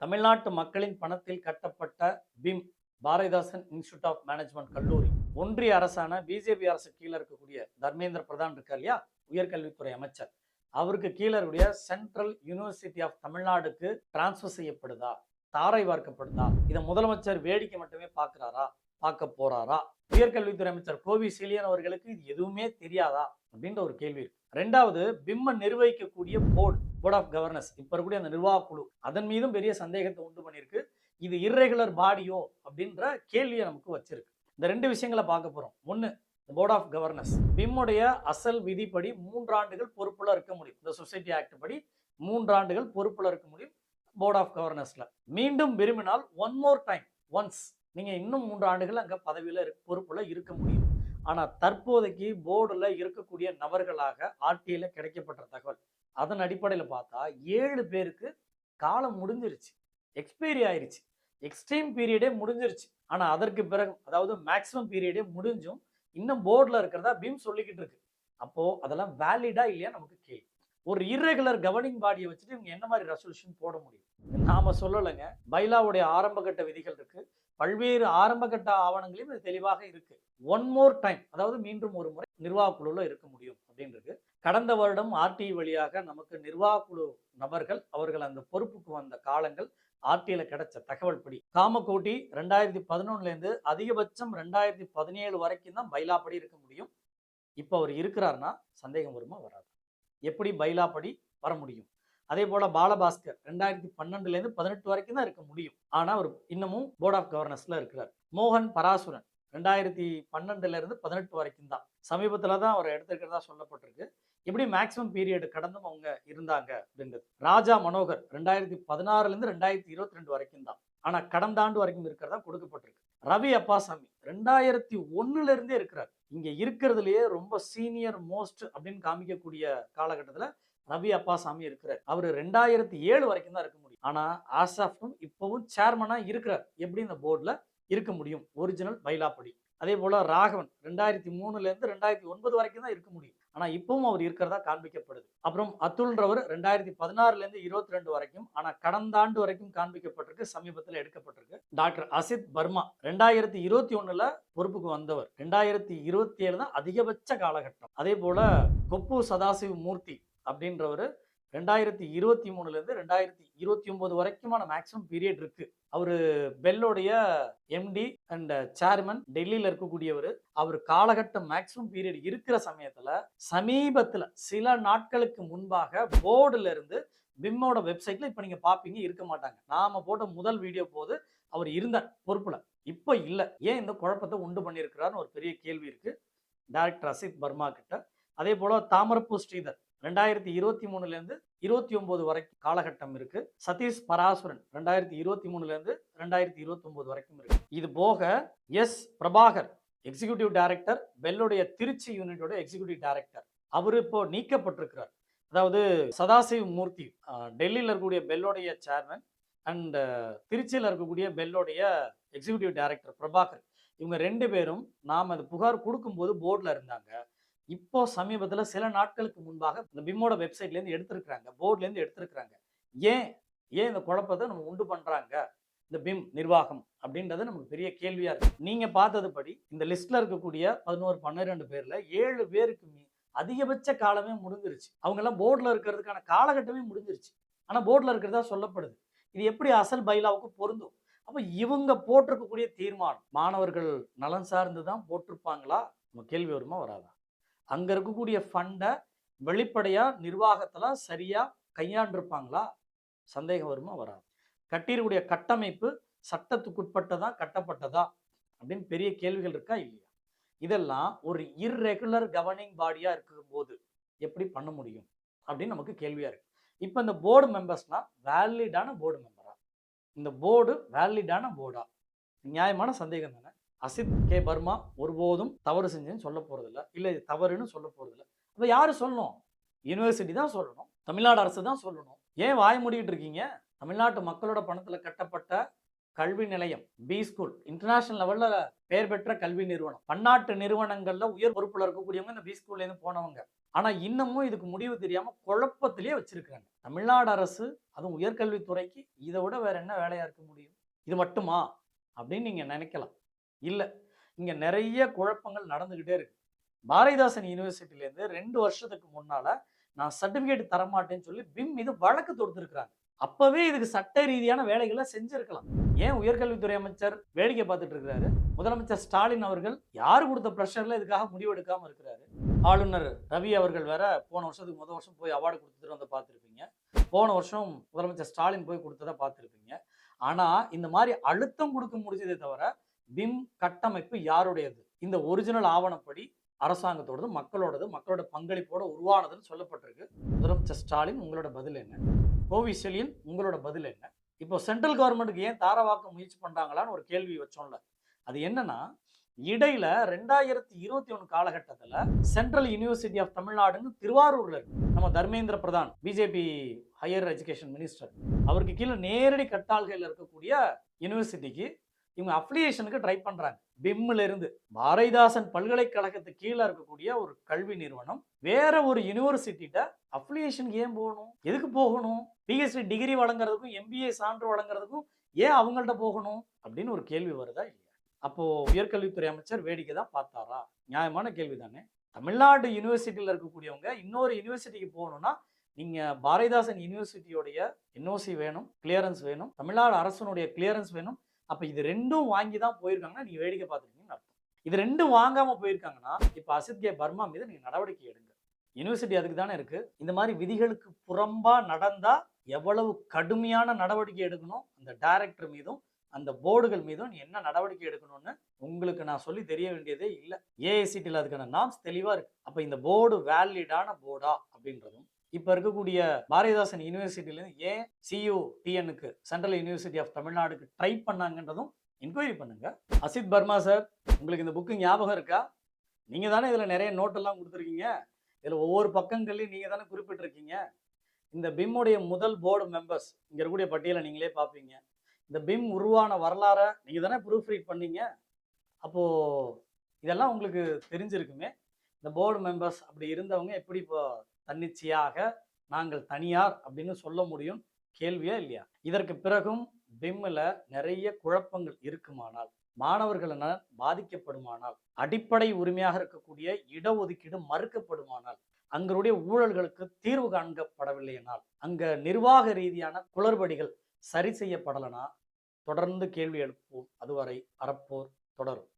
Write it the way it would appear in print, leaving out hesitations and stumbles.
தமிழ்நாட்டு மக்களின் பணத்தில் கட்டப்பட்ட BIM Bharathidasan institute of management கல்லூரி ஒன்றிய அரசான பிஜேபி அரசு கீழே இருக்கக்கூடிய தர்மேந்திர பிரதான் இருக்கார் இல்லையா, உயர்கல்வித்துறை அமைச்சர். அவருக்கு கீழே இருக்கக்கூடிய சென்ட்ரல் யூனிவர்சிட்டி ஆஃப் தமிழ்நாடுக்கு டிரான்ஸ்ஃபர் செய்யப்படுதா, தாரை வார்க்கப்படுதா? இதை முதலமைச்சர் வேடிக்கை மட்டுமே பார்க்கிறாரா, பார்க்க போறாரா? உயர்கல்வித்துறை அமைச்சர் கோவி சீலியன் அவர்களுக்கு இது எதுவுமே தெரியாதா அப்படின்ற ஒரு கேள்வி இருக்கு. ரெண்டாவது, பிம்ம நிர்வகிக்கக்கூடிய போர்ட் ஆஃப் கவர்னன்ஸ், இப்ப இருக்கக்கூடிய அந்த நிர்வாக குழு, அதன் மீதும் பெரிய சந்தேகத்தை உண்டு பண்ணியிருக்கு. இது இர்ரெகுலர் பாடியோ அப்படின்ற கேள்வியை நமக்கு வச்சிருக்கு. இந்த ரெண்டு விஷயங்களை பார்க்க போறோம். ஒன்னு, போர்ட் ஆஃப் கவர்னன்ஸ். பிம்முடைய அசல் விதிப்படி 3 ஆண்டுகள் பொறுப்புல இருக்க முடியும். இந்த சொசைட்டி ஆக்ட் படி 3 ஆண்டுகள் பொறுப்புல இருக்க முடியும் போர்ட் ஆஃப் கவர்னன்ஸ்ல. மீண்டும் விரும்பினால் ஒன்ஸ் நீங்க இன்னும் 3 ஆண்டுகள் அங்க பதவியில பொறுப்புல இருக்க முடியும். ஆனா தற்போதைக்கு போர்டுல இருக்கக்கூடிய நபர்களாக ஆர்டிஐல கிடைக்கப்பட்ட தகவல், அதன் அடிப்படையில் பார்த்தா 7 பேருக்கு காலம் முடிஞ்சிருச்சு, எக்ஸ்பைரி ஆயிருச்சு, எக்ஸ்ட்ரீம் பீரியடே முடிஞ்சிருச்சு. ஆனா அதற்கு பிறகு, அதாவது மேக்ஸிமம் பீரியடே முடிஞ்சும் இன்னும் போர்டில் இருக்கிறதா பிம் சொல்லிக்கிட்டு இருக்கு. அப்போ அதெல்லாம் வேலிடா இல்லையா நமக்கு கேள்வி. ஒரு இர்ரெகுலர் கவர்னிங் பாடியை வச்சுட்டு இவங்க என்ன மாதிரி ரெசல்யூஷன் போட முடியும்? நாம சொல்லலைங்க. பைலாவுடைய ஆரம்ப கட்ட விதிகள் இருக்கு, பல்வேறு ஆரம்ப கட்ட ஆவணங்களையும் இது தெளிவாக இருக்கு. ஒன் மோர் டைம், அதாவது மீண்டும் ஒரு முறை நிர்வாக குழுல இருக்க முடியும் அப்படின்றது. கடந்த வருடம் ஆர்டிஐ வழியாக நமக்கு நிர்வாக குழு நபர்கள் அவர்கள் அந்த பொறுப்புக்கு வந்த காலங்கள் ஆர்டிஐல கிடைச்ச தகவல் படி காமகோட்டி 2011 இருந்து அதிகபட்சம் 2017 வரைக்கும் தான் பைலாப்படி இருக்க முடியும். இப்ப அவர் இருக்கிறார்னா சந்தேகம் வருமா வராது? எப்படி பைலாப்படி வர முடியும்? அதே போல பாலபாஸ்கர் 2012 இருந்து 18 வரைக்கும் தான் இருக்க முடியும். ஆனா அவர் இன்னமும் போர்ட் ஆஃப் கவர்னன்ஸ்ல இருக்கிறார். மோகன் பராசுரன் 2012 இருந்து 18 வரைக்கும் தான். சமீபத்துல தான் அவர் எடுத்திருக்கிறதா சொல்லப்பட்டிருக்கு. எப்படி மேக்ஸிமம் பீரியட் கடந்தும் அவங்க இருந்தாங்க அப்படின்றது. ராஜா மனோகர் 2016 இருந்து 2022 வரைக்கும் தான். ஆனா கடந்த ஆண்டு வரைக்கும் இருக்கிறதா கொடுக்கப்பட்டிருக்கு. ரவி அப்பாசாமி 2001 இருந்தே இருக்கிறார். இங்க இருக்கிறதுலயே ரொம்ப சீனியர் மோஸ்ட் அப்படின்னு காமிக்கக்கூடிய காலகட்டத்துல ரவி அப்பாசாமி இருக்கிறார். அவர் 2007 வரைக்கும் தான் இருக்க முடியும். ஆனா ஆசாஃப்டும் இப்பவும் சேர்மனா இருக்கிறார். எப்படி இந்த போர்டுல இருக்க முடியும் ஒரிஜினல் பைலாப்படி? அதே போல ராகவன் 2003 இருந்து 2009 வரைக்கும் தான் இருக்க முடியும். ஆனா இப்பவும் அவர் இருக்கிறதா காண்பிக்கப்படுது. அப்புறம் அத்துல்ன்றவர் 2016 இருந்து 22 வரைக்கும், ஆனா கடந்த ஆண்டு வரைக்கும் காண்பிக்கப்பட்டிருக்கு, சமீபத்தில் எடுக்கப்பட்டிருக்கு. டாக்டர் அசித் பர்மா 2021 பொறுப்புக்கு வந்தவர். 2027 தான் அதிகபட்ச காலகட்டம். அதே போல கொப்பு சதாசிவ மூர்த்தி அப்படின்றவர் 2023 இருந்து 2029 வரைக்குமான மேக்ஸிமம் பீரியட் இருக்கு. அவரு பெல்லோடைய எம்டி அண்ட் சேர்மன், டெல்லியில இருக்கக்கூடியவர். அவர் காலகட்டம் மேக்ஸிமம் பீரியட் இருக்கிற சமயத்துல சமீபத்துல சில நாட்களுக்கு முன்பாக போர்டுல இருந்து பிம்மோட வெப்சைட்ல இப்ப நீங்க பாப்பீங்க, இருக்க மாட்டாங்க. நாம போட்ட முதல் வீடியோ போது அவர் இருந்தார் பொறுப்புல, இப்ப இல்ல. ஏன் இந்த குழப்பத்தை உண்டு பண்ணியிருக்கிறார்னு ஒரு பெரிய கேள்வி இருக்கு டைரக்டர் அசித் பர்மா கிட்ட. அதே போல தாமரப்பூ ஸ்ரீதர் 2023 இருந்து 29 வரைக்கும் காலகட்டம் இருக்கு. சதீஷ் பராசுரன் 2023 இருந்து 2029 வரைக்கும் இருக்கு. இது போக எஸ் பிரபாகர் எக்ஸிகியூட்டிவ் டைரக்டர், பெல்லுடைய திருச்சி யூனிட்டோட எக்ஸிகியூட்டிவ் டைரக்டர், அவரு இப்போ நீக்கப்பட்டிருக்கிறார். அதாவது சதாசிவ மூர்த்தி டெல்லியில் இருக்கக்கூடிய பெல்லோடைய சேர்மன் அண்ட் திருச்சியில் இருக்கக்கூடிய பெல்லோடைய எக்ஸிகியூட்டிவ் டைரக்டர் பிரபாகர், இவங்க 2 பேரும் நாம் அது புகார் கொடுக்கும்போது போர்டில் இருந்தாங்க. இப்போ சமீபத்தில் சில நாட்களுக்கு முன்பாக இந்த பிம்மோட வெப்சைட்ல இருந்து எடுத்திருக்கிறாங்க, போர்ட்ல இருந்து எடுத்திருக்கிறாங்க. ஏன் இந்த குழப்பத்தை நம்ம உண்டு பண்றாங்க இந்த பிம் நிர்வாகம் அப்படின்றது நமக்கு பெரிய கேள்வியா இருக்கு. நீங்க பார்த்தது படி இந்த லிஸ்ட்ல இருக்கக்கூடிய 11-12 பேர்ல 7 பேருக்கு அதிகபட்ச காலமே முடிஞ்சிருச்சு. அவங்க எல்லாம் போர்ட்ல இருக்கிறதுக்கான காலகட்டமே முடிஞ்சிருச்சு. ஆனா போர்ட்ல இருக்கிறதா சொல்லப்படுது. இது எப்படி அசல் பைலாவுக்கு பொருந்தும்? அப்ப இவங்க போட்டிருக்கக்கூடிய தீர்மானம் மாணவர்கள் நலன் சார்ந்து தான் போட்டிருப்பாங்களா? நம்ம கேள்வி வருமா வராதா? அங்க இருக்கக்கூடிய ஃபண்டை வெளிப்படையா நிர்வாகத்துல சரியா கையாண்டிருப்பாங்களா? சந்தேகம் வருமா வராது? கட்டியிருக்கூடிய கட்டமைப்பு சட்டத்துக்குட்பட்டதா, கட்டப்பட்டதா அப்படின்னு பெரிய கேள்விகள் இருக்கா இல்லையா? இதெல்லாம் ஒரு இர்ரெகுலர் கவர்னிங் பாடியா இருக்கும் போது எப்படி பண்ண முடியும் அப்படின்னு நமக்கு கேள்வியா இருக்கு. இப்ப இந்த போர்டு மெம்பர்ஸ்னா வேலிடான போர்டு மெம்பரா? இந்த போர்டு வேலிடான போர்டா? நியாயமான சந்தேகம் தானே. அசித் கே பர்மா ஒருபோதும் தவறு செஞ்சேன்னு சொல்ல போறதில்ல, இல்ல இது தவறுன்னு சொல்ல போறதில்ல. அப்ப யாரு சொல்லணும்? யூனிவர்சிட்டி தான் சொல்லணும், தமிழ்நாடு அரசு தான் சொல்லணும். ஏன் வாய மூடிட்டு இருக்கீங்க? தமிழ்நாட்டு மக்களோட பணத்துல கட்டப்பட்ட கல்வி நிலையம், பி ஸ்கூல், இன்டர்நேஷனல் லெவல்ல பெயர் பெற்ற கல்வி நிறுவனம், பன்னாட்டு நிறுவனங்கள்ல உயர் பொறுப்புல இருக்கக்கூடியவங்க இந்த பி ஸ்கூல்ல இருந்து போனவங்க. ஆனா இன்னமும் இதுக்கு முடிவு தெரியாம குழப்பத்திலேயே வச்சிருக்காங்க. தமிழ்நாடு அரசு, அதுவும் உயர்கல்வித்துறைக்கு இதை விட வேற என்ன வேலையா இருக்க முடியும்? இது மட்டுமா அப்படின்னு நீங்க நினைக்கலாம். இல்ல, இங்க நிறைய குழப்பங்கள் நடந்துகிட்டே இருக்கு. பாரதிதாசன் யூனிவர்சிட்டில இருந்து 2 வருஷத்துக்கு முன்னால நான் சர்டிபிகேட் தரமாட்டேன்னு சொல்லி பிம் மீது வழக்கு தொடுத்திருக்கிறாங்க. அப்பவே இதுக்கு சட்ட ரீதியான வேலைகளை செஞ்சிருக்கலாம். ஏன் உயர்கல்வித்துறை அமைச்சர் வேடிக்கை பார்த்துட்டு இருக்கிறாரு? முதலமைச்சர் ஸ்டாலின் அவர்கள் யார் கொடுத்த பிரஷர்ல இதுக்காக முடிவெடுக்காம இருக்கிறாரு? ஆளுநர் ரவி அவர்கள் வேற போன வருஷத்துக்கு முதல் வருஷம் போய் அவார்டு கொடுத்துட்டு வந்து பார்த்துருப்பீங்க. போன வருஷம் முதலமைச்சர் ஸ்டாலின் போய் கொடுத்ததை பார்த்துருப்பீங்க. ஆனா இந்த மாதிரி அழுத்தம் கொடுக்க முடிஞ்சதே தவிர பிம் கட்டமைப்பு யாருடையது? இந்த ஒரிஜினல் ஆவணப்படி அரசாங்கத்தோடது, மக்களோடது, மக்களோட பங்களிப்போட உருவானதுன்னு சொல்லப்பட்டிருக்கு. முதலமைச்சர் ஸ்டாலின் உங்களோட பதில் என்ன? கோவிஷெலின் உங்களோட பதில் என்ன? இப்போ சென்ட்ரல் கவர்மெண்ட்டுக்கு ஏன் தாரவாக்க முயற்சி பண்றாங்களான்னு ஒரு கேள்வி வச்சோம்ல, அது என்னன்னா, இடையில 2021 காலகட்டத்தில் சென்ட்ரல் யூனிவர்சிட்டி ஆஃப் தமிழ்நாடுன்னு திருவாரூர்ல இருக்கு. நம்ம Dharmendra Pradhan, BJP higher education minister, அவருக்கு கீழே நேரடி கட்டாள்கையில் இருக்கக்கூடிய யூனிவர்சிட்டிக்கு இவங்க அப்ளிகேஷனுக்கு ட்ரை பண்றாங்க. பிம்ல இருந்து பாரதிதாசன் பல்கலைக்கழகத்துக்கு கீழே இருக்கக்கூடிய ஒரு கல்வி நிறுவனம் வேற ஒரு யூனிவர்சிட்டிட்ட அப்ளிகேஷனுக்கு ஏன் போகணும்? எதுக்கு போகணும்? பிஹெச்டி டிகிரி வழங்குறதுக்கும் எம்பிஏ சான்று வழங்குறதுக்கும் ஏன் அவங்கள்ட்ட போகணும் அப்படின்னு ஒரு கேள்வி வருதா இல்லையா? அப்போ உயர்கல்வித்துறை அமைச்சர் வேடிக்கை தான் பார்த்தாரா? நியாயமான கேள்வி தானே. தமிழ்நாடு யூனிவர்சிட்டியில் இருக்கக்கூடியவங்க இன்னொரு யூனிவர்சிட்டிக்கு போகணும்னா நீங்க பாரதிதாசன் யூனிவர்சிட்டியோடைய என்ஓசி வேணும், கிளியரன்ஸ் வேணும், தமிழ்நாடு அரசனுடைய கிளியரன்ஸ் வேணும். அப்ப இது ரெண்டும் வாங்கி தான் போயிருக்காங்கன்னா நீங்க வேடிக்கை பார்த்துருக்கீங்கன்னு அர்த்தம். இது ரெண்டும் வாங்காம போயிருக்காங்கன்னா இப்ப அசித் கே பர்மா மீது நீங்க நடவடிக்கை எடுங்க. யூனிவர்சிட்டி அதுக்கு தானே இருக்கு. இந்த மாதிரி விதிகளுக்கு புறம்பா நடந்தா எவ்வளவு கடுமையான நடவடிக்கை எடுக்கணும், அந்த டைரக்டர் மீதும் அந்த போர்டுகள் மீதும் என்ன நடவடிக்கை எடுக்கணும்னு உங்களுக்கு நான் சொல்லி தெரிய வேண்டியதே இல்லை. ஏஐசிடியில் அதுக்கான நாம்ஸ் தெளிவா இருக்கு. அப்ப இந்த போர்டு வேலிடான போர்டா அப்படின்றதும், இப்ப இருக்கக்கூடிய பாரதிதாசன் யூனிவர்சிட்டியிலேருந்து ஏன் CUTNக்கு சென்ட்ரல் யூனிவர்சிட்டி ஆஃப் தமிழ்நாடுக்கு ட்ரை பண்ணாங்கன்றதும் என்கொயரி பண்ணுங்க. அசித் பர்மா சார், உங்களுக்கு இந்த புக்கு ஞாபகம் இருக்கா? நீங்க தானே இதுல நிறைய நோட்டெல்லாம் கொடுத்துருக்கீங்க. இதுல ஒவ்வொரு பக்கங்கள்லையும் நீங்க தானே குறிப்பிட்டிருக்கீங்க. இந்த பிம்முடைய முதல் போர்டு மெம்பர்ஸ் இங்க இருக்கக்கூடிய பட்டியலை நீங்களே பார்ப்பீங்க. இந்த பிம் உருவான வரலாறை நீங்க தானே ப்ரூஃப் ரீட் பண்ணீங்க. அப்போ இதெல்லாம் உங்களுக்கு தெரிஞ்சிருக்குமே. இந்த போர்டு மெம்பர்ஸ் அப்படி இருந்தவங்க எப்படி இப்போ தன்னிச்சையாக நாங்கள் தனியார் அப்படின்னு சொல்ல முடியும்? கேள்வியா இல்லையா? இதற்கு பிறகும் பிம்ல நிறைய குழப்பங்கள் இருக்குமானால், மாணவர்கள் பாதிக்கப்படுமானால், அடிப்படை உரிமையாக இருக்கக்கூடிய இடஒதுக்கீடு மறுக்கப்படுமானால், அங்களுடைய ஊழல்களுக்கு தீர்வு காண்பப்படவில்லை என்றால், அங்க நிர்வாக ரீதியான குளறுபடிகள் சரி செய்யப்படலைன்னா தொடர்ந்து கேள்வி எழுப்புவோம். அதுவரை அறப்போர் தொடரும்.